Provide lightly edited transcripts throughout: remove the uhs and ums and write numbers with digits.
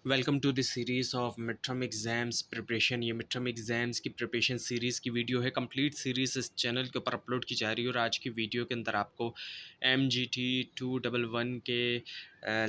Welcome to the series of mid term exams preparation. ये mid term exams की preparation series की video है। Complete series इस channel के ऊपर अपलोड की जा रही है और आज की वीडियो के अंदर आपको MGT 211 के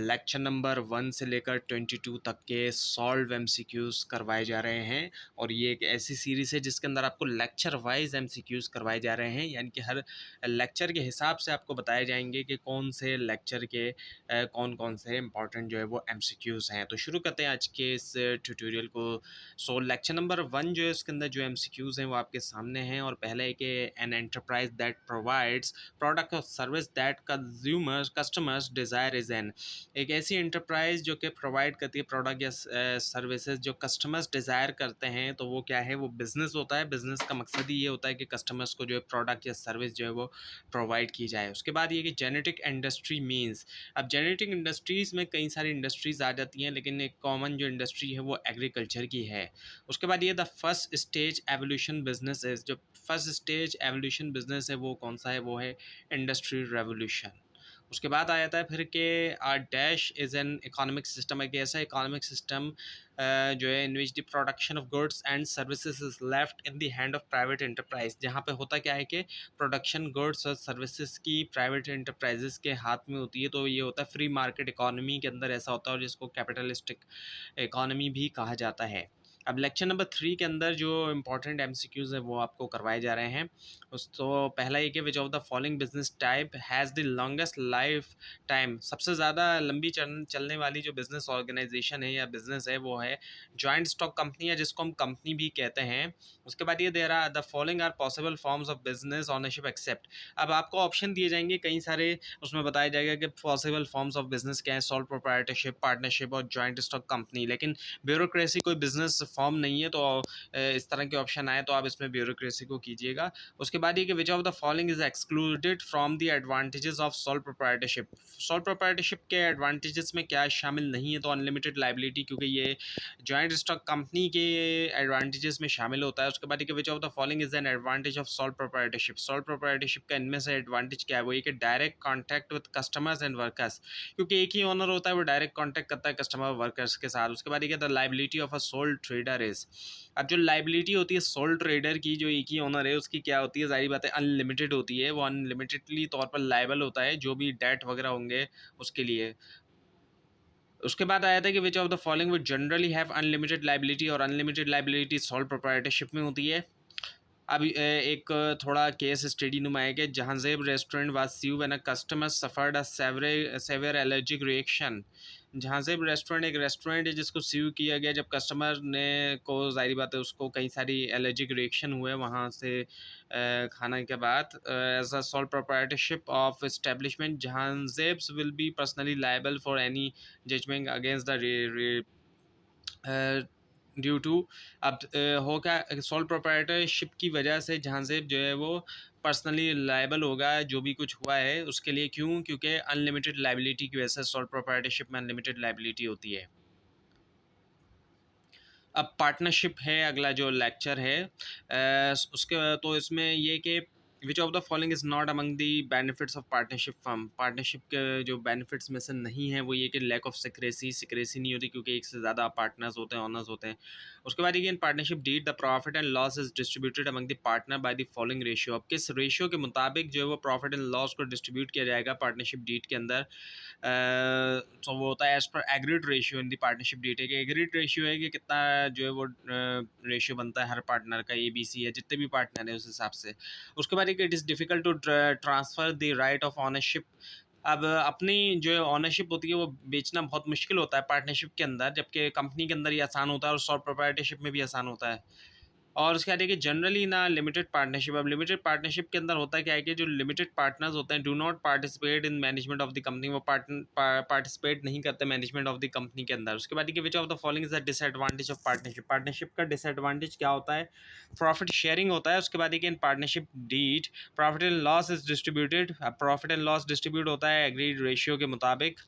लेक्चर नंबर 1 से लेकर 22 तक के सॉल्व MCQs करवाए जा रहे हैं। और ये एक ऐसी सीरीज़ है जिसके अंदर आपको लेक्चर वाइज MCQs करवाए जा रहे हैं, यानी कि हर लेक्चर के हिसाब से आपको बताए जाएंगे कि कौन से लेक्चर के कौन कौन से इंपॉर्टेंट जो है वो MCQs हैं। तो शुरू करते हैं आज के इस ट्यूटोरियल को। सो लेक्चर नंबर 1 जो है उसके अंदर जो MCQs हैं वो आपके सामने हैं। और पहला है कि an enterprise that provides product और service that consumers customers desire is an. एक ऐसी एंटरप्राइज जो कि प्रोवाइड करती है प्रोडक्ट या सर्विसेज जो कस्टमर्स डिज़ायर करते हैं, तो वो क्या है, वो बिज़नेस होता है। बिज़नेस का मकसद ही ये होता है कि कस्टमर्स को जो है प्रोडक्ट या सर्विस जो है वो प्रोवाइड की जाए। उसके बाद ये कि जेनेटिक इंडस्ट्री मीन्स, अब जेनेटिक इंडस्ट्रीज़ में कई सारी इंडस्ट्रीज़ आ जाती हैं, लेकिन एक कॉमन जो इंडस्ट्री है वो एग्रीकल्चर की है। उसके बाद ये the first stage evolution business है। जो फर्स्ट स्टेज एवोल्यूशन बिजनेस है वो कौन सा है, वो है इंडस्ट्री रेवोल्यूशन। उसके बाद आ जाता है फिर के आर dash is an economic system, एक ऐसा इकोनॉमिक सिस्टम जो है in which the production of goods and services is left in the hand of private enterprise. जहाँ पे होता क्या है कि प्रोडक्शन गुड्स और सर्विसेज की प्राइवेट एंटरप्राइजेस के हाथ में होती है। तो ये होता है फ्री मार्केट इकोनॉमी के अंदर ऐसा होता है, और जिसको कैपिटलिस्टिक इकोनॉमी भी कहा जाता है। अब लेक्चर नंबर 3 के अंदर जो इंपॉर्टेंट MCQs है वो आपको करवाए जा रहे हैं। उस तो पहला ये कि which of the following business type has the longest life time. सबसे ज़्यादा लंबी चलने वाली जो बिज़नेस ऑर्गेनाइजेशन है या बिज़नेस है वो है जॉइंट स्टॉक कंपनी, या जिसको हम कंपनी भी कहते हैं। उसके बाद ये दे रहा the following are possible forms of business ownership except. अब आपको ऑप्शन दिए जाएंगे कई सारे, उसमें बताया जाएगा कि पॉसिबल फॉर्म्स ऑफ बिजनेस क्या है, सोल प्रोप्राइटरशिप, पार्टनरशिप और जॉइंट स्टॉक कंपनी। लेकिन ब्यूरोक्रेसी कोई बिजनेस फॉर्म नहीं है, तो इस तरह के ऑप्शन आए तो आप इसमें ब्यूरोक्रेसी को कीजिएगा। उसके बाद ये कि which of the following is excluded from the advantages of sole proprietorship. Sole proprietorship के एडवांटेजेस में क्या शामिल नहीं है, तो अनलिमिटेड लाइबिलिटी, क्योंकि ये जॉइंट स्टॉक कंपनी के एडवांटेजेस में शामिल होता है। उसके बाद कि which of the following is an advantage of sole proprietorship. Sole proprietorship का इनमें से एडवांटेज क्या है, वो ये कि direct contact with customers and workers, क्योंकि एक ही ओनर होता है, वो डायरेक्ट कॉन्टैक्ट करता है कस्टमर वर्कर्स के साथ। उसके बाद ये the liability of a soul trader is. अब जो लाइबिलिटी होती है सोल ट्रेडर की, जो एक ही ओनर है उसकी, क्या होती है, जारी बात है अनलिमिटेड होती है। वो अनलिमिटेडली तौर पर लाइबल होता है जो भी डेट वगैरह होंगे उसके लिए। उसके बाद आया था कि which of the following which generally have unlimited liability, और अनलिमिटेड लाइबिलिटी सोल प्रोप्राइटरशिप में होती है। अब एक थोड़ा केस स्टडी नुमा है कि Jahanzeb restaurant was sued when a customer suffered a severe allergic reaction. Jahanzeb restaurant एक रेस्टोरेंट है जिसको सीव किया गया जब कस्टमर ने को, जाहिर बात है, उसको कई सारी एलर्जिक रिएक्शन हुए वहाँ से खाना के बाद। As a sole proprietorship of establishment, Jahanzeb's will be personally liable for any judgement against the due to. अब हो क्या, सोल प्रोप्राइटरशिप की वजह से जहाँ से जो है वो पर्सनली लायबल होगा जो भी कुछ हुआ है उसके लिए। क्यों? क्योंकि अनलिमिटेड लाइबिलिटी की वजह से सोल प्रोप्राइटरशिप में अनलिमिटेड लाइबिलिटी होती है। अब पार्टनरशिप है अगला जो लेक्चर है। उसके तो इसमें ये कि which of the following is not among the benefits of partnership firm. Partnership के जो बेनिफिट्स में से नहीं है वो ये कि लैक ऑफ सिक्रेसी नहीं होती, क्योंकि एक से ज़्यादा पार्टनर्स होते हैं, ऑनर्स होते हैं। उसके बाद ये इन partnership did the profit and loss is distributed among the partner by the following ratio. अब किस रेशियो के मुताबिक जो है वो प्रॉफिट एंड लॉस को डिस्ट्रीब्यूट किया जाएगा पार्टनरशिप डीड के अंदर। तो वो होता है as per agreed ratio in the partnership deed है कि एग्रीड रेशियो है कि कितना जो है वो रेशियो बनता है हर पार्टनर का, ABC है जितने भी पार्टनर है उस हिसाब से। उसके बाद it is difficult to transfer the right of ownership. अब अपनी जो ऑनरशिप होती है वो बेचना बहुत मुश्किल होता है पार्टनरशिप के अंदर, जबकि कंपनी के अंदर ये आसान होता है और सॉल प्रोप्राइटरशिप में भी आसान होता है। और उसके बाद है कि जनरली ना लिमिटेड पार्टनरशिप। अब लिमिटेड पार्टनरशिप के अंदर होता है क्या है कि जो लिमिटेड पार्टनर्स होते हैं do not participate in management of the company. वो पार्टिसिपेट नहीं करते मैनेजमेंट ऑफ द कंपनी के अंदर। उसके बाद कि which of the following is the disadvantage of partnership. Partnership का डिसएडवांटेज क्या होता है? प्रॉफिट शेयरिंग होता है। उसके बाद कि in partnership deed profit and loss is distributed. Profit and loss distribute होता है एग्रीड रेशियो के मुताबिक।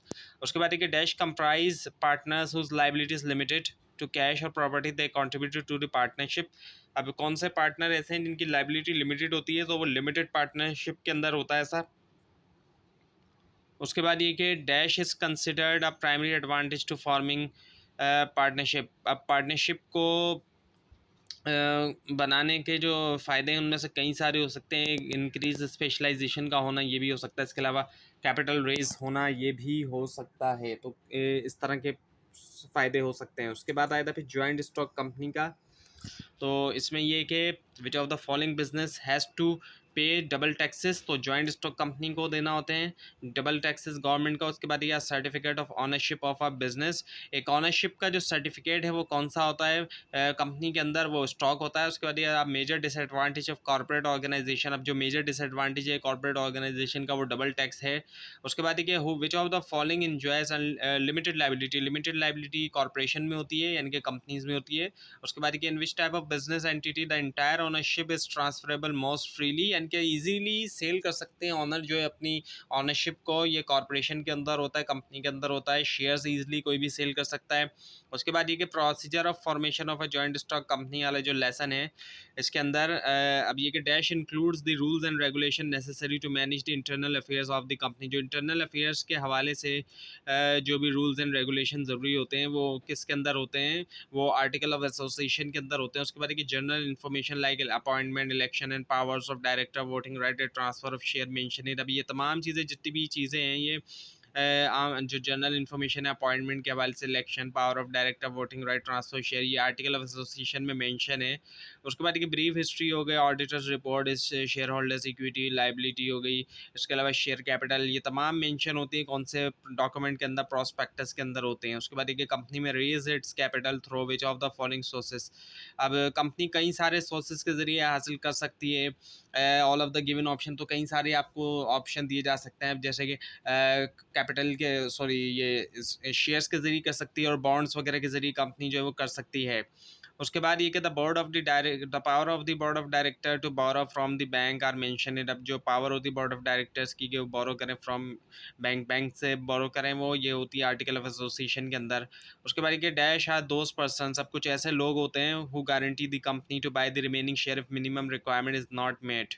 उसके बाद कि dash comprise partners whose liability is limited to cash और property they contributed to the partnership. अब कौन से पार्टनर ऐसे हैं जिनकी लाइबिलिटी लिमिटेड होती है, तो वो लिमिटेड पार्टनरशिप के अंदर होता है ऐसा। उसके बाद ये कि dash is considered a primary advantage to forming partnership. अब पार्टनरशिप को बनाने के जो फ़ायदे हैं उनमें से कई सारे हो सकते हैं। इंक्रीज स्पेशलाइजेशन का होना ये भी हो सकता है, इसके अलावा कैपिटल रेज होना ये भी हो सकता है। तो इस तरह के फ़ायदे हो सकते हैं। उसके बाद आया था फिर जॉइंट स्टॉक कंपनी का। तो इसमें ये कि which of the following business has to pay double taxes, तो जॉइंट स्टॉक कंपनी को देना होते हैं डबल टैक्सेस गवर्नमेंट का। उसके बाद यह certificate of ownership of a business, एक ऑनरशिप का जो सर्टिफिकेट है वो कौन सा होता है कंपनी के अंदर, वो स्टॉक होता है। उसके बाद ये आप major disadvantage of corporate organization, अब जो मेजर डिसएडवांटेज है कॉर्पोरेट ऑर्गेनाइजेशन का वो डबल टैक्स है। उसके बाद ये which of the following enjoys limited liability, limited liability corporation में होती है यानी कि कंपनीज में होती है। उसके बाद in which type of business entity the entire ownership is transferable most freely, यानी कि ईजीली सेल कर सकते हैं ऑनर जो है अपनी ऑनरशिप को। ये कॉर्पोरेशन के अंदर होता है, कंपनी के अंदर होता है, शेयर्स ईजिली कोई भी सेल कर सकता है। उसके बाद ये कि procedure of formation of a joint stock company वाला जो लेसन है इसके अंदर अब ये कि dash includes the rules and regulation necessary to manage the internal affairs of the company, जो इंटरनल अफेयर्स के हवाले से जो भी रूल्स एंड रेगुलेशन ज़रूरी होते हैं वो किसके अंदर होते हैं, वो आर्टिकल ऑफ एसोसिएशन के अंदर होते हैं। उसके बाद कि general information like appointment, election and powers of director, voting right, transfer of share mention. अब ये तमाम चीज़ें जितनी भी चीज़ें हैं ये जो जनरल इन्फॉर्मेशन है अपॉइंटमेंट के हवाले से, election, power of director, voting right, transfer share, ये आर्टिकल ऑफ एसोसिएशन में मेंशन है। उसके बाद की ब्रीफ हिस्ट्री हो गई, ऑडिटर्स रिपोर्ट, इस शेयर होल्डर्स इक्विटी लाइबिलिटी हो गई। इसके अलावा शेयर कैपिटल, ये तमाम मेंशन होती है कौन से डॉक्यूमेंट के अंदर, प्रोस्पेक्टस के अंदर होते हैं। उसके बाद एक कंपनी में raise its capital through which of the following sources, अब कंपनी कई सारे सोर्सेज के ज़रिए हासिल कर सकती है all of the given option, तो कई सारे आपको ऑप्शन दिए जा सकते हैं जैसे कि कैपिटल के सॉरी ये शेयर्स के ज़रिए कर सकती है और बॉन्ड्स वगैरह के ज़रिए कंपनी जो है वो कर सकती है। उसके बाद ये कि the board of the power of the board of director to borrow from the bank are mention it, अब जो पावर होती है बोर्ड ऑफ डायरेक्टर्स की कि वो बोरो करें फ्रॉम बैंक, बैंक से बोरो करें, वो ये होती है आर्टिकल ऑफ एसोसिएशन के अंदर। उसके बाद ये डैश आर दोज पर्सन, सब कुछ ऐसे लोग होते हैं who guarantee the company to buy the remaining share if minimum requirement is not met,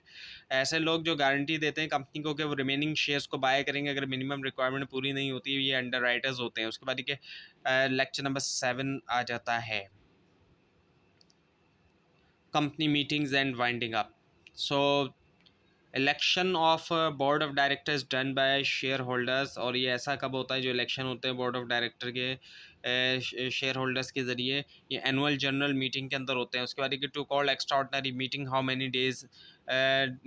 ऐसे लोग जो गारंटी देते हैं कंपनी को कि वो रिमेनिंग शेयर्स को बाय करेंगे अगर मिनिमम रिक्वायरमेंट पूरी नहीं होती, ये अंडर राइटर्स होते हैं। उसके बाद ये लेक्चर नंबर 7 आ जाता है company meetings and winding up. So election of board of directors done by share holders, और ये ऐसा कब होता है जो इलेक्शन होते हैं बोर्ड ऑफ डायरेक्टर के शेयर होल्डर्स के ज़रिए, ये एनुअल जनरल मीटिंग के अंदर होते हैं। उसके बाद to call extraordinary meeting, how many days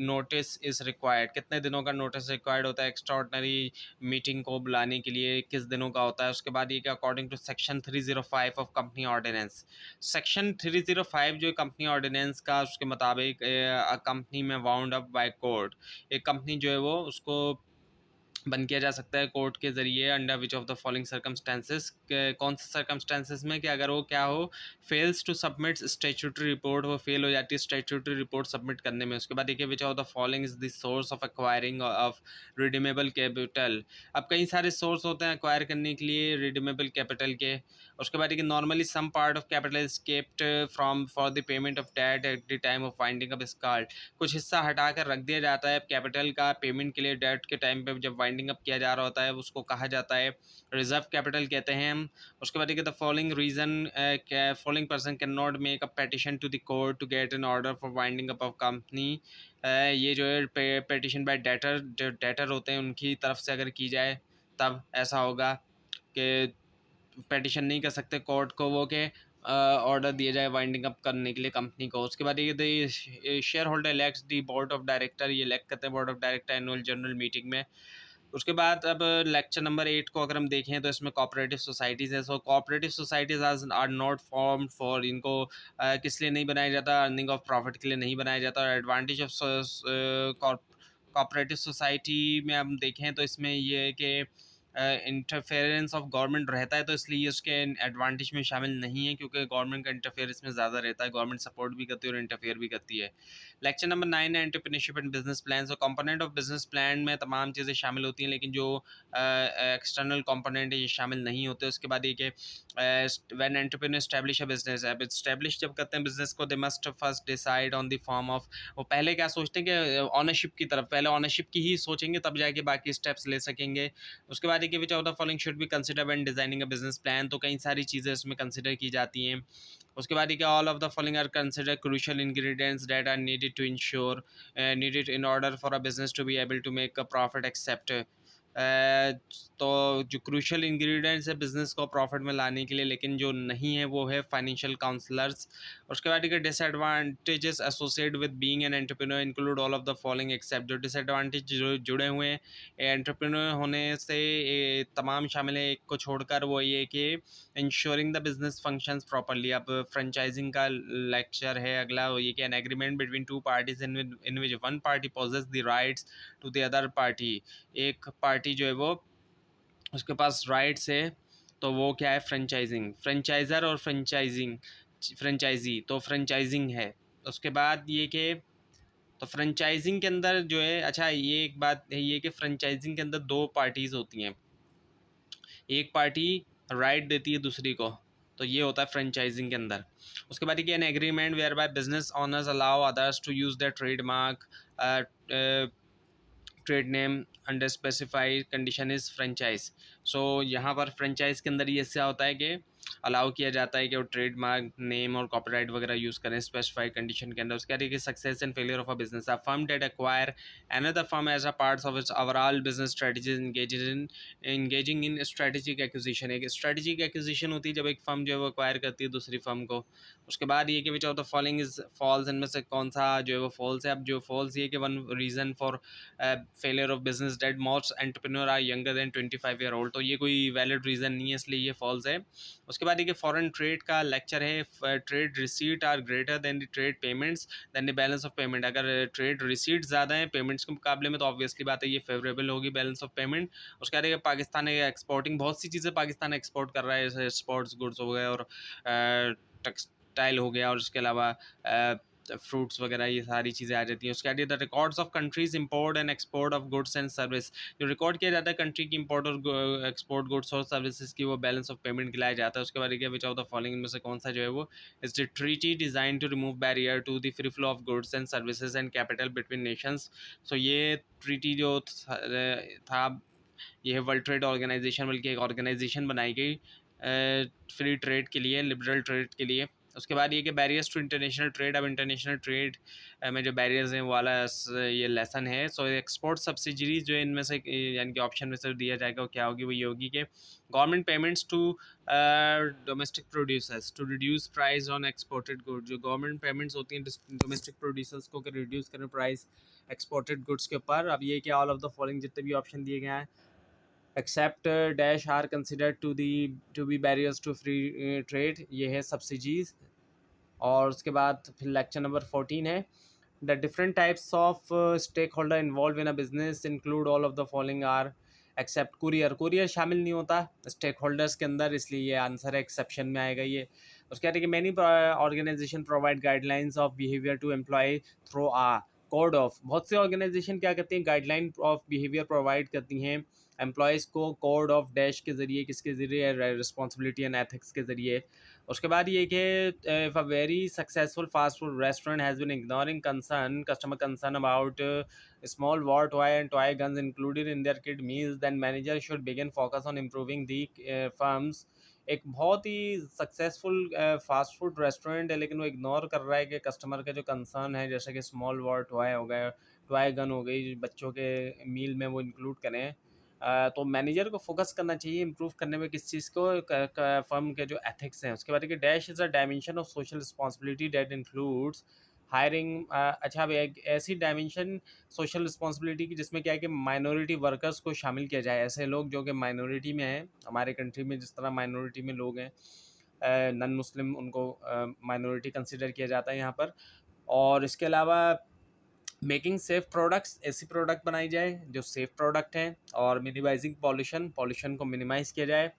notice is required, कितने दिनों का नोटिस रिक्वायर्ड होता है एक्स्ट्राऑर्डिनरी मीटिंग को बुलाने के लिए, किस दिनों का होता है। उसके बाद ये कि according to section 305 of company ordinance, section 305 जो कंपनी ऑर्डिनेंस का उसके मुताबिक कंपनी में वाउंड अप बाय कोर्ट, एक कंपनी जो है वो उसको बंद किया जा सकता है कोर्ट के ज़रिए under which of the following circumstances, कौन से सर्कमस्टेंसेस में, कि अगर वो क्या हो fails to submit statutory report, वो फेल हो जाती है स्टैट्यूटरी रिपोर्ट सबमिट करने में। उसके बाद देखिए विच of the following is the source of acquiring of redeemable capital, अब कई सारे सोर्स होते हैं एक्वायर करने के लिए रिडीमेबल कैपिटल के। उसके बाद देखिए normally some part of capital is kept from for the payment of debt at the time of winding up is called, कुछ हिस्सा हटा कर रख दिया जाता है कैपिटल का पेमेंट के लिए डेट के टाइम पे जब वाइंडिंग अप किया जा रहा होता है, उसको कहा जाता है रिजर्व कैपिटल कहते हैं हम। उसके बाद the following reason following person can not make a petition to the court to get an order for winding up of company, ये जो है पेटिशन बाय डेटर, जो डेटर होते हैं उनकी तरफ से अगर की जाए तब ऐसा होगा कि पेटिशन नहीं कर सकते कोर्ट को वो के ऑर्डर दिए जाए वाइंडिंग अप करने के लिए कंपनी को। उसके बाद ये share holder elects the board of director, ये इलेक्ट करते हैं board of director annual general meeting में। उसके बाद अब लेक्चर नंबर 8 को अगर हम देखें तो इसमें कोऑपरेटिव सोसाइटीज़ हैं। सो cooperative societies are not form for, इनको किस लिए नहीं बनाया जाता, अर्निंग ऑफ प्रॉफिट के लिए नहीं बनाया जाता। और एडवांटेज ऑफ कोऑपरेटिव सोसाइटी में हम देखें तो इसमें ये है कि इंटरफेरेंस ऑफ गवर्नमेंट रहता है, तो इसलिए उसके एडवांटेज में शामिल नहीं है क्योंकि गवर्नमेंट का इंटरफेयर इसमें ज़्यादा रहता है, गवर्नमेंट सपोर्ट भी करती है और इंटरफेयर भी करती है। लेक्चर नंबर 9 है entrepreneurship and business plan. So component of business plan में तमाम चीज़ें शामिल होती हैं लेकिन जो एक्सटर्नल कंपोनेंट है ये शामिल नहीं होते। उसके बाद ये कि when entrepreneur establish a business, अब एस्टैब्लिश जब करते हैं बिजनेस को, they must first decide on the form of, वो पहले क्या सोचते हैं कि ऑनरशिप की तरफ, पहले ऑनरशिप की ही सोचेंगे तब जाके बाकी स्टेप्स ले सकेंगे। उसके बाद देखिए विच of the following should be consider when designing a business plan, तो कई सारी चीज़ें इसमें कंसिडर की जाती हैं। उसके बाद देखिए all of the following are consider crucial ingredients that are needed to ensure needed in order for a business to be able to make a profit except. तो जो क्रूशियल इंग्रेडिएंट्स है बिजनेस को प्रॉफिट में लाने के लिए, लेकिन जो नहीं है वो है फाइनेंशियल काउंसलर्स। उसके बाद देखिए disadvantages associate with being an entrepreneur include all of the following except. जो डिसएडवांटेज जुड़े हुए हैं एंटरप्रेन्योर होने से तमाम शामिल है, एक को छोड़कर, वो ये कि ensuring the business functions properly. अब फ्रेंचाइजिंग का लेक्चर है अगला, वो ये कि an agreement between two parties in which one party poses the rights to the other party. एक पार्टी जो है वो उसके पास राइट्स है, तो वो क्या है, फ्रेंचाइजिंग, फ्रेंचाइजर और फ्रेंचाइजी, तो फ्रेंचाइजिंग है। उसके बाद ये कि तो फ्रेंचाइजिंग के अंदर जो है, अच्छा ये एक बात है ये कि फ्रेंचाइजिंग के अंदर दो पार्टीज होती हैं, एक पार्टी राइट देती है दूसरी को, तो ये होता है फ्रेंचाइजिंग के अंदर। उसके बाद ये an agreement whereby business owners allow others to use the trademark trade name under specified condition is franchise. So यहाँ पर फ्रेंचाइज के अंदर ये ऐसा होता है कि अलाउ किया जाता है कि वो ट्रेडमार्क नेम और कॉपीराइट वगैरह यूज़ करें स्पेसिफाइड कंडीशन के अंदर। उसके बाद कि success and failure of a business, a firm that acquire another firm as a parts of its overall business strategies engaging in strategic acquisition. एक स्ट्रेटेजिक एक्विजिशन होती है जब एक फर्म जो है वो एक्वायर करती है दूसरी फर्म को। उसके बाद ये कि which of the following is false, इनमें से कौन सा जो है वो फॉल्स है। अब जो फॉल्स ये कि one reason for failure of business that most entrepreneur are younger than 25 year old, तो ये कोई वैलिड रीज़न नहीं है, इसलिए ये फॉल्स है। उसके बाद ये फॉरेन ट्रेड का लेक्चर है, trade receipt are greater than the trade payments then the balance of payment. अगर ट्रेड रिसीट ज़्यादा है पेमेंट्स के मुकाबले में, तो ऑब्वियसली बात है ये फेवरेबल होगी बैलेंस ऑफ पेमेंट। उसके बाद पाकिस्तान एक्सपोर्टिंग, बहुत सी चीज़ें पाकिस्तान एक्सपोर्ट कर रहा है, जैसे स्पोर्ट्स गुड्स हो गए और टेक्सटाइल हो गया, और उसके अलावा फ्रूट्स वगैरह, ये सारी चीज़ें आ जाती हैं। उसके बाद the records of countries import and export of goods and service, जो रिकॉर्ड किया जाता है कंट्री की इंपोर्ट और एक्सपोर्ट गुड्स और सर्विसेज की, वो बैलेंस ऑफ पेमेंट खिलाया जाता है। उसके बाद विच ऑफ द फॉलोइंग में से कौन सा जो है वो is the treaty design to remove barrier to the free flow of goods and services and capital between nations. So ये ट्रीटी जो था ये है वर्ल्ड ट्रेड ऑर्गेनाइजेशन, बल्कि एक ऑर्गेनाइजेशन बनाई गई फ्री ट्रेड के लिए, लिबरल ट्रेड के लिए। उसके बाद ये कि बैरियर्स टू इंटरनेशनल ट्रेड, अब इंटरनेशनल ट्रेड में जो बैरियर्स हैं वो वाला ये लेसन है। सो एक्सपोर्ट सब्सिडीज जो इनमें से यानी कि ऑप्शन में से दिया जाएगा वो क्या होगी, वो ये होगी कि government payments to domestic producers to reduce price on exported goods, जो गवर्नमेंट पेमेंट्स होती हैं डोमेस्टिक प्रोड्यूसर्स को रिड्यूस करें प्राइस एक्सपोर्टेड गुड्स के ऊपर। अब ये कि ऑल ऑफ द फॉलोइंग जितने भी ऑप्शन दिए गए हैं except dash are considered to be barriers to free trade, ये है सब्सिडीज। और उसके बाद फिर लेक्चर नंबर 14 है the different types of stakeholder involve in a business include all of the following are except courier, courier शामिल नहीं होता स्टेक होल्डर्स के अंदर, इसलिए ये आंसर है, एक्सेप्शन में आएगा ये। उसके बाद कि many organisation provide guidelines of behaviour to employ through a code of, बहुत से ऑर्गेनाइजेशन क्या करती हैं, गाइडलाइन ऑफ बिहेवियर प्रोवाइड करती हैं एम्प्लॉयज़ को कोड ऑफ डैश के ज़रिए, किसके ज़रिए, रिस्पॉन्सिबिलिटी एंड एथिक्स के ज़रिए। उसके बाद ये कि if a very successful fast food restaurant has been ignoring concern customer concern about small war toy and toy guns included in their kit meals, then manager should begin focus on improving the firms। एक बहुत ही successful fast food restaurant है, लेकिन वो ignore कर रहा है कि customer का जो कंसर्न है, जैसे कि स्मॉल वॉर टॉय हो गया, टॉय गन हो गई, बच्चों के मील में वो इंक्लूड करें। तो मैनेजर को फोकस करना चाहिए इम्प्रूव करने में किस चीज़ को, फर्म के जो एथिक्स हैं। उसके बाद कि dash is a dimension of social responsibility that includes hiring. अच्छा अब एक ऐसी डायमेंशन सोशल रिस्पॉन्सिबिलिटी की जिसमें क्या है कि माइनॉरिटी वर्कर्स को शामिल किया जाए, ऐसे लोग जो कि माइनॉरिटी में हैं हमारे कंट्री में, जिस तरह माइनॉरिटी में लोग हैं नॉन मुस्लिम, उनको माइनॉरिटी कंसिडर किया जाता है यहाँ पर। और इसके अलावा मेकिंग सेफ प्रोडक्ट्स, ऐसी प्रोडक्ट बनाई जाए जो सेफ प्रोडक्ट हैं, और मिनिमाइजिंग पॉल्यूशन को मिनिमाइज़ किया जाए,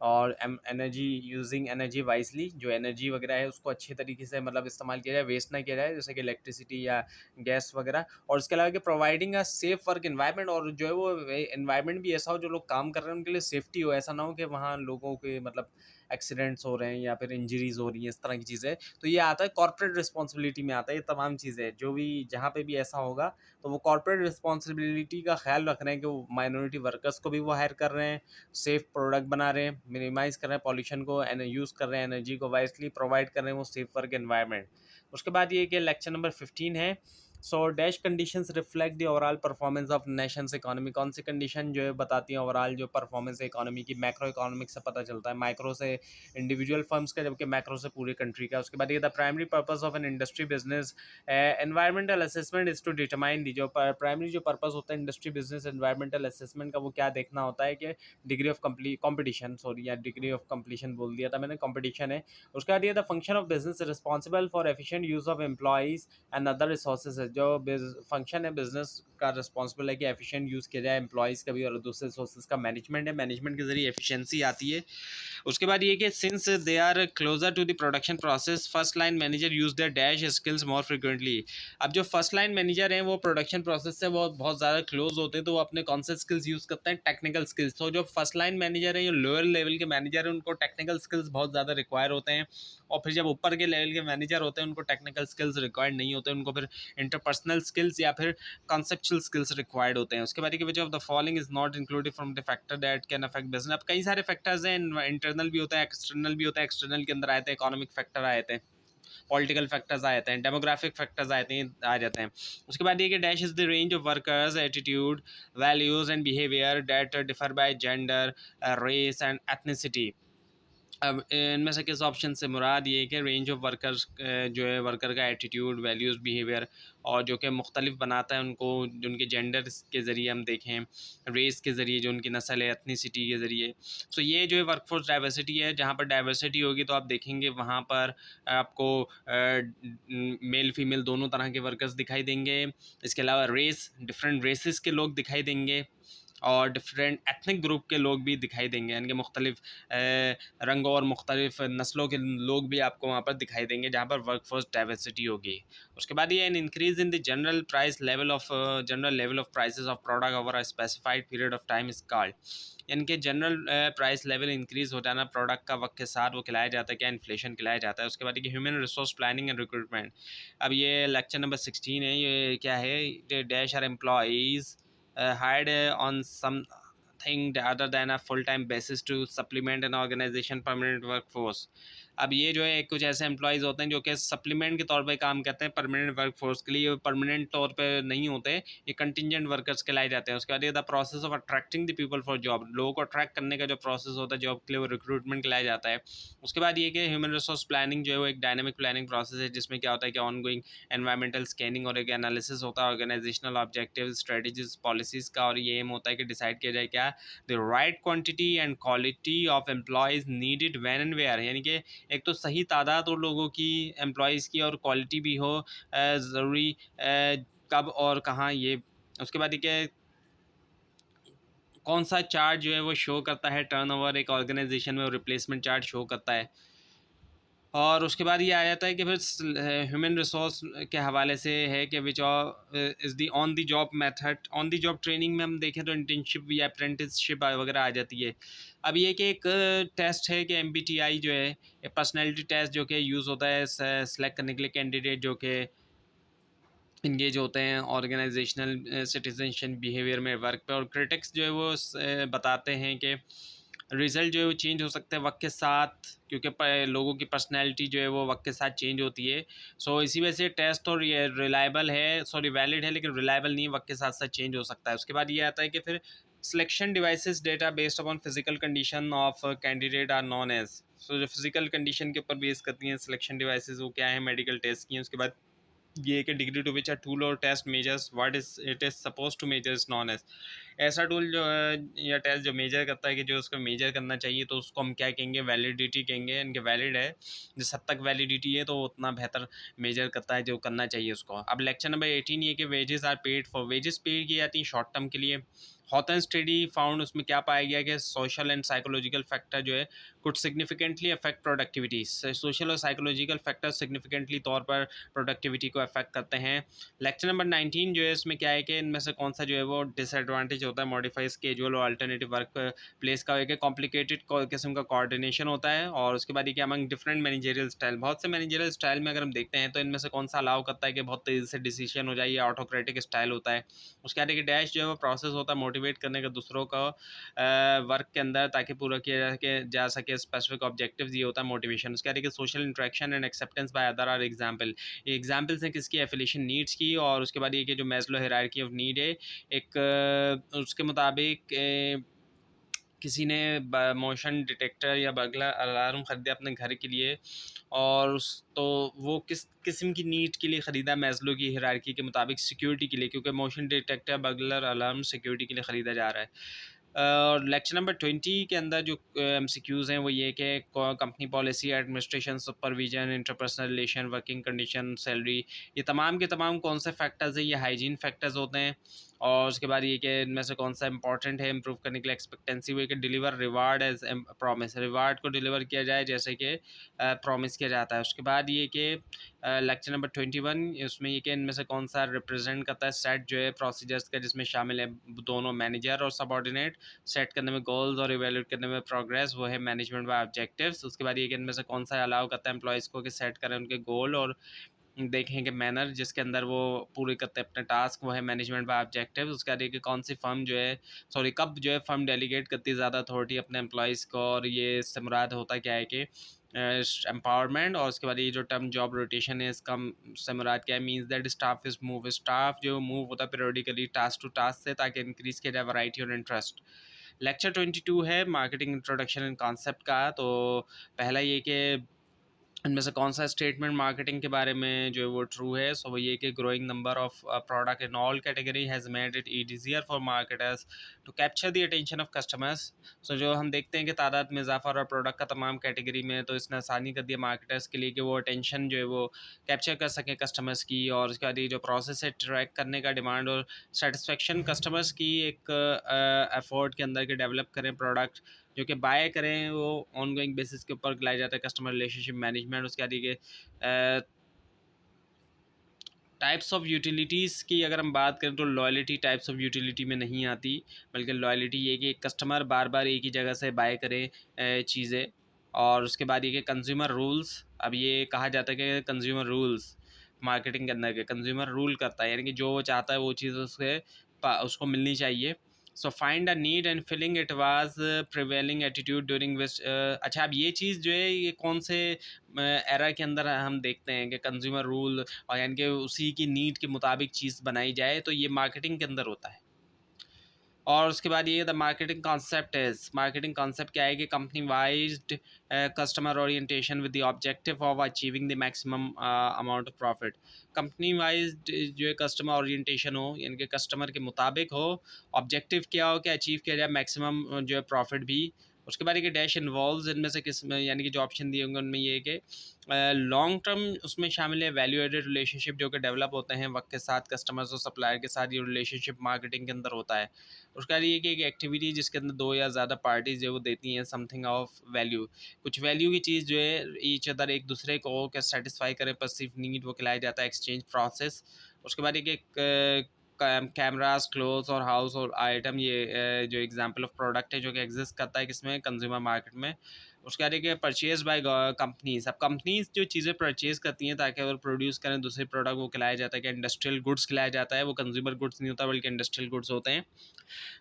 और एनर्जी यूजिंग एनर्जी वाइजली, जो एनर्जी वगैरह है उसको अच्छे तरीके से मतलब इस्तेमाल किया जाए, वेस्ट ना किया जाए, जैसे कि इलेक्ट्रिसिटी या गैस वगैरह। और इसके अलावा कि providing a safe work environment, और जो है वो एनवायरनमेंट भी ऐसा हो जो लोग काम कर रहे हैं उनके लिए सेफ्टी हो, ऐसा ना हो कि वहाँ लोगों के मतलब एक्सीडेंट्स हो रहे हैं या फिर इंजरीज हो रही हैं, इस तरह की चीज़ें। तो ये आता है कॉर्पोरेट रिस्पॉन्सिबिलिटी में आता है ये तमाम चीज़ें, जो भी जहाँ पे भी ऐसा होगा तो वो कॉर्पोरेट रिस्पॉन्सिबिलिटी का ख्याल रख रहे हैं कि वो माइनॉरिटी वर्कर्स को भी वो हायर कर रहे हैं, सेफ प्रोडक्ट बना रहे हैं, मिनिमाइज़ कर रहे हैं पॉल्यूशन को, यूज़ कर रहे हैं एनर्जी को वाइजली, प्रोवाइड कर रहे हैं वो सेफ वर्क एनवायरनमेंट। उसके बाद ये कि लेक्चर नंबर 15 है, so dash conditions reflect the overall performance of Nations economy. कौन सी कंडीशन जो है बताती है ओवरऑल जो परफॉर्मेंस है इकोनॉमी की। मैक्रो इकोनॉमिक से पता चलता है, माइक्रो से इंडिविजुअल फर्म्स का, जबकि मैक्रो से पूरी कंट्री का। उसके बाद ये the primary purpose of an industry business environmental assessment is to determine the, जो प्राइमरी जो पर्पस होता है इंडस्ट्री बिजनेस एनवायरमेंटल असेसमेंट का, वो क्या देखना होता है कि डिग्री ऑफ कॉम्पिटिशन, सॉरी या डिग्री ऑफ कंप्लीशन बोल दिया था मैंने, कॉम्पिटिशन है। उसके बाद ये the function of business responsible for efficient use of employees and other resources है। जो फंक्शन है बिजनेस का रिस्पॉन्सिबल है कि एफिशिएंट यूज़ किया जाए एम्प्लॉइज़ का भी, और दूसरे रिसोर्सेज का मैनेजमेंट है, मैनेजमेंट के जरिए एफिशिएंसी आती है। उसके बाद ये कि since they are closer to the production process, first line manager use their dash skills more frequently. अब जो फर्स्ट लाइन मैनेजर हैं वो प्रोडक्शन प्रोसेस से वो बहुत ज़्यादा क्लोज होते हैं, तो वो अपने कौन से स्किल्स यूज़ करते हैं, टेक्निकल स्किल्स। तो जो फर्स्ट लाइन मैनेजर हैं, जो लोअर लेवल के मैनेजर हैं, उनको टेक्निकल स्किल्स बहुत ज़्यादा रिक्वायर होते हैं, और फिर जब ऊपर के लेवल के मैनेजर होते हैं उनको टेक्निकल स्किल्स रिक्वायर्ड नहीं होते, उनको फिर इंटरपर्सनल स्किल्स या फिर कॉन्सेप्चुअल स्किल्स रिक्वायर्ड होते हैं। उसके बाद की वजह of the following is not included from the factor that can affect business. अब कई सारे फैक्टर्स हैं, इंटरनल भी होता है, एक्सटर्नल भी होता है। एक्सटर्नल के अंदर आए थे इकोनॉमिक फैक्टर आए थे, पॉलिटिकल फैक्टर्स आए थे, डेमोग्राफिक फैक्टर्स आ जाते हैं। उसके बाद ये कि dash is the range of workers attitude values and behaviour that differ by gender race and ethnicity. अब इनमें से किस ऑप्शन से मुराद ये है कि रेंज ऑफ वर्कर्स जो है वर्कर का एटीट्यूड, वैल्यूज़, बिहेवियर, और जो कि मुख्तलिफ बनाता है उनको, जो उनके जेंडर के ज़रिए हम देखें, रेस के ज़रिए, जो उनकी नस्ल है, एथनिसिटी के ज़रिए। सो ये जो है वर्कफोर्स डाइवर्सिटी है। जहाँ पर डाइवर्सिटी होगी तो आप देखेंगे वहाँ पर आपको मेल फीमेल दोनों तरह के वर्कर्स दिखाई देंगे। इसके अलावा रेस, डिफरेंट रेसेस के लोग दिखाई देंगे, और डिफरेंट एथनिक ग्रुप के लोग भी दिखाई देंगे, यानी कि मुख्तलिफ रंगों और मुख्तलिफ नस्लों के लोग भी आपको वहाँ पर दिखाई देंगे जहाँ पर वर्कफोर्स डाइवर्सिटी होगी। उसके बाद ये an increase in the general level of prices of product over a specified period of time is called. यानी कि जनरल प्राइस लेवल इंक्रीज हो जाना प्रोडक्ट का वक्त के साथ, वो खिलाया जाता है क्या, इन्फ्लेशन खिलाया जाता है। उसके बाद ये human resource planning and recruitment. अब ये लेक्चर नंबर 16 है, ये क्या है, dash are employees hired on something other than a full-time basis to supplement an organization permanent workforce। अब ये जो है कुछ ऐसे एम्प्लॉयज़ होते हैं जो कि सप्लीमेंट के तौर पे काम करते हैं परमानेंट वर्कफोर्स के लिए, परमानेंट तौर पे नहीं होते, ये कंटिजेंट वर्कर्स कहलाए जाते हैं। उसके बाद ये the process of attracting the people for job, लोगों को अट्रैक्ट करने का जो प्रोसेस होता है जॉब के लिए, वो रिक्रूटमेंट कहलाया जाता है। उसके बाद ये कि ह्यूमन रिसोर्स प्लानिंग जो है वो एक डायनेमिक प्लानिंग प्रोसेस है, जिसमें क्या होता है कि ऑनगोइंग एनवायरमेंटल स्कैनिंग और एक एनालिसिस होता है ऑर्गेनाइजेशनल ऑब्जेक्टिव, स्ट्रेटजीज, पॉलिसीज़ का, और ये एम होता है कि डिसाइड किया जाए क्या, the right quantity and quality of employees needed when and where. यानी कि एक तो सही तादाद और लोगों की, एम्प्लॉयज़ की, और क्वालिटी भी हो ज़रूरी, कब और कहाँ ये। उसके बाद ये कौन सा चार्ट जो है वो शो करता है टर्नओवर एक ऑर्गेनाइजेशन में, और रिप्लेसमेंट चार्ट शो करता है। और उसके बाद ये आ जाता है कि फिर ह्यूमन रिसोर्स के हवाले से है कि which is the on the job method. On the job training में हम देखें तो इंटर्नशिप या अप्रेंटिसशिप वगैरह आ जाती है। अब ये कि एक टेस्ट है कि MBTI जो है, पर्सनैलिटी टेस्ट जो कि यूज़ होता है सेलेक्ट करने के लिए कैंडिडेट जो कि इंगेज होते हैं ऑर्गेनाइजेशनल सिटीजनशिप बिहेवियर में वर्क पे। और क्रिटिक्स जो है वो बताते हैं कि रिज़ल्ट जो है वो चेंज हो सकते हैं वक्त के साथ, क्योंकि लोगों की पर्सनैलिटी जो है वो वक्त के साथ चेंज होती है। सो इसी वजह से टेस्ट और ये रिलायबल है, सॉरी वैलिड है, लेकिन रिलायबल नहीं है, वक्त के साथ साथ चेंज हो सकता है। उसके बाद ये आता है कि फिर selection devices data based upon physical condition of candidate are known as. So जो फिजिकल कंडीशन के ऊपर बेस करती हैं सिलेक्शन डिवाइसेस, वो क्या है, मेडिकल टेस्ट की हैं। उसके बाद ये कि degree to which a tool और test measures what is it is suppose to measure is known as. ऐसा टूल जो है या टेस्ट जो मेजर करता है कि जो उसको मेजर करना चाहिए, तो उसको हम क्या कहेंगे, वैलिडिटी कहेंगे। इनके वैलिड है, जिस हद तक वैलिडिटी है तो उतना बेहतर मेजर करता है जो करना चाहिए उसको। अब लेक्चर नंबर 18 ये कि wages are paid for, wages paid की जाती हैं शॉर्ट टर्म के लिए। हॉथन स्टडी फाउंड, उसमें क्या पाया गया कि सोशल एंड साइकोलॉजिकल फैक्टर जो है could significantly affect productivity. Social और साइकोलॉजिकल फैक्टर सिग्निफिकेंटली तौर पर प्रोडक्टिविटी को अफेक्ट करते हैं। लेक्चर नंबर 19 जो है इसमें क्या है कि इनमें से कौन सा जो है वो डिसएडवांटेज होता है, मॉडिफाई स्केजुअल और अल्टरनेटिव वर्क प्लेस का एक कॉम्प्लिकेटेड किस्म का कोऑर्डिनेशन होता है। और उसके बाद ये कि अमंग डिफरेंट मैनेजरियल स्टाइल, बहुत से मैनेजरियल स्टाइल में अगर हम देखते हैं तो इनमें से कौन सा अलाउ करता है कि बहुत तेज़ी से डिसीजन हो जाए, या ऑटोक्रेटिक स्टाइल होता है। उसके बाद एक डैश जो है वो प्रोसेस होता है मोटिवेट करने का दूसरों का वर्क के अंदर, ताकि पूरा किया जा सके स्पेसिफिक ऑब्जेक्टिव्स, ये होता है मोटिवेशन। उसके बाद social interaction and acceptance by other are example, ये एग्जाम्पल्स हैं किसकी, एफिलिएशन नीड्स की। और उसके बाद ये कि जो मैस्लो हायरार्की ऑफ नीड है, एक उसके मुताबिक किसी ने मोशन डिटेक्टर या बगला अलार्म ख़रीदा अपने घर के लिए, और उस तो वो किस किस्म की नीड के लिए ख़रीदा, मैस्लो की हायरार्की के मुताबिक सिक्योरिटी के लिए, क्योंकि motion detector bugler alarm security के लिए ख़रीदा जा रहा है। और लेक्चर नंबर 20 के अंदर जो MCQs हैं वो ये कि company policy, administration, supervision, interpersonal relation, working condition, salary, ये तमाम के तमाम कौन से फैक्टर्स हैं, ये हाइजीन फैक्टर्स होते हैं। और उसके बाद ये कि इनमें से कौन सा इंपॉर्टेंट है इंप्रूव करने के लिए, एक्सपेक्टेंसी हुई कि deliver reward as promise, reward को डिलीवर किया जाए जैसे कि प्रॉमिस किया जाता है। उसके बाद ये कि लेक्चर नंबर 21, उसमें ये कि इनमें से कौन सा रिप्रेजेंट करता है सेट जो है प्रोसीजर्स का, जिसमें शामिल है दोनों मैनेजर और सबऑर्डिनेट, सेट करने में गोल्स और इवेल्यूट करने में प्रोग्रेस, वो है मैनेजमेंट बाय ऑब्जेक्टिव्स। उसके बाद ये कि इनमें से कौन सा अलाउ करता है एम्प्लॉयज़ को कि सेट करें उनके गोल, और देखें कि मैनर जिसके अंदर वो पूरे करते हैं अपने टास्क, वो है मैनेजमेंट बाय ऑब्जेक्टिव्स। उसके बाद ये कि कौन सी फर्म जो है कब जो है फर्म डेलीगेट करती है ज़्यादा अथॉरिटी अपने एम्प्लॉयज़ को, और ये इससे मुराद होता क्या है कि एम्पावरमेंट। और उसके बाद ये जो टर्म जॉब रोटेशन है, इसका से मुराद क्या है, means that staff is move, staff जो मूव होता है पीरियडिकली टास्क टू टास्क से, ताकि इंक्रीज़ किया जाए वैरायटी और इंटरेस्ट। लेक्चर 22 है मार्केटिंग इंट्रोडक्शन एंड कॉन्सेप्ट का। तो पहला ये कि इनमें से कौन सा स्टेटमेंट मार्केटिंग के बारे में जो है वो ट्रू है, सो वो ये कि growing number of product in all category has made it easier for marketers to capture the attention of customers. So जो हम देखते हैं कि तादाद में इजाफा और प्रोडक्ट का तमाम कैटेगरी में, तो इसने आसानी कर दिया मार्केटर्स के लिए कि वो अटेंशन जो है वो कैप्चर कर सकें कस्टमर्स की। और उसके बाद ये जो प्रोसेस है ट्रैक करने का, डिमांड और सेटिस्फेक्शन कस्टमर्स की एक एफर्ट के अंदर के डेवलप करें प्रोडक्ट जो कि बाय करें, वो ऑन गोइंग बेसिस के ऊपर लाया जाता है कस्टमर रिलेशनशिप मैनेजमेंट। उसके बाद ये टाइप्स ऑफ यूटिलिटीज़ की अगर हम बात करें तो लॉयल्टी टाइप्स ऑफ यूटिलिटी में नहीं आती, बल्कि लॉयल्टी ये कि कस्टमर बार बार एक ही जगह से बाय करे चीज़ें। और उसके बाद ये कि कंज्यूमर रूल्स, अब ये कहा जाता है कि कंज्यूमर रूल्स मार्केटिंग के अंदर के कंज्यूमर रूल करता है, यानी कि जो वो चाहता है वो चीज़ उसको मिलनी चाहिए। So find a need and filling it was prevailing attitude during which. अच्छा, अब ये चीज़ जो है ये कौन से एरा के अंदर हम देखते हैं कि कंज्यूमर रूल, और यानी कि उसी की नीड के मुताबिक चीज़ बनाई जाए, तो ये मार्केटिंग के अंदर होता है। और उसके बाद ये the marketing concept is, marketing concept क्या है कि company wide customer orientation with the objective of achieving the maximum amount of profit. Company wide जो है कस्टमर ओरिएंटेशन हो, यानी कि कस्टमर के मुताबिक हो, ऑब्जेक्टिव क्या हो कि अचीव किया जाए मैक्सिमम जो है प्रॉफिट भी। उसके बाद ये डैश इन्वॉल्व, इनमें से किस में, यानी कि जो ऑप्शन दिए होंगे उनमें ये है कि लॉन्ग टर्म उसमें शामिल है वैल्यू एडेड रिलेशनशिप जो कि डेवलप होते हैं वक्त के साथ कस्टमर्स और सप्लायर के साथ, ये रिलेशनशिप मार्केटिंग के अंदर होता है। उसका ये कि एक एक्टिविटी जिसके अंदर दो या ज़्यादा पार्टीज जो वो देती हैं समथिंग ऑफ वैल्यू, कुछ वैल्यू की चीज़ जो है ईच अदर एक दूसरे को क्या सेटिस्फाई करे परसीव नीड, वो खिलाया जाता है एक्सचेंज प्रोसेस। उसके बाद एक कैमरास, क्लोथ्स और हाउस और आइटम, ये जो एग्जांपल ऑफ प्रोडक्ट है जो कि एग्जिस्ट करता है किसमें, कंज्यूमर मार्केट में। उसके बाद एक परचेज बाय कंपनीज, अब कंपनीज जो चीज़ें परचेज करती हैं ताकि अगर प्रोड्यूस करें दूसरे प्रोडक्ट, वो खिलाया जाता है कि इंडस्ट्रियल गुड्स खिलाया जाता है, वो कंज्यूमर गुड्स नहीं होता बल्कि इंडस्ट्रियल गुड्स होते हैं।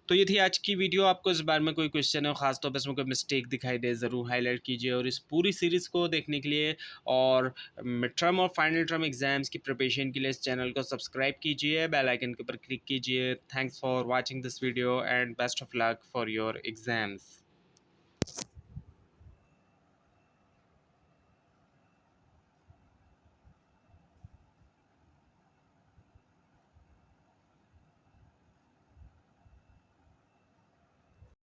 तो ये थी आज की वीडियो। आपको इस बारे में कोई क्वेश्चन है, खासतौर पर इसमें कोई मिस्टेक दिखाई दे, ज़रूर हाईलाइट कीजिए। और इस पूरी सीरीज़ को देखने के लिए और मिड टर्म और फाइनल टर्म एग्जाम्स की प्रिपरेशन के लिए इस चैनल को सब्सक्राइब कीजिए, बेल आइकन के ऊपर क्लिक कीजिए। Thanks for watching this video and best of luck for your exams.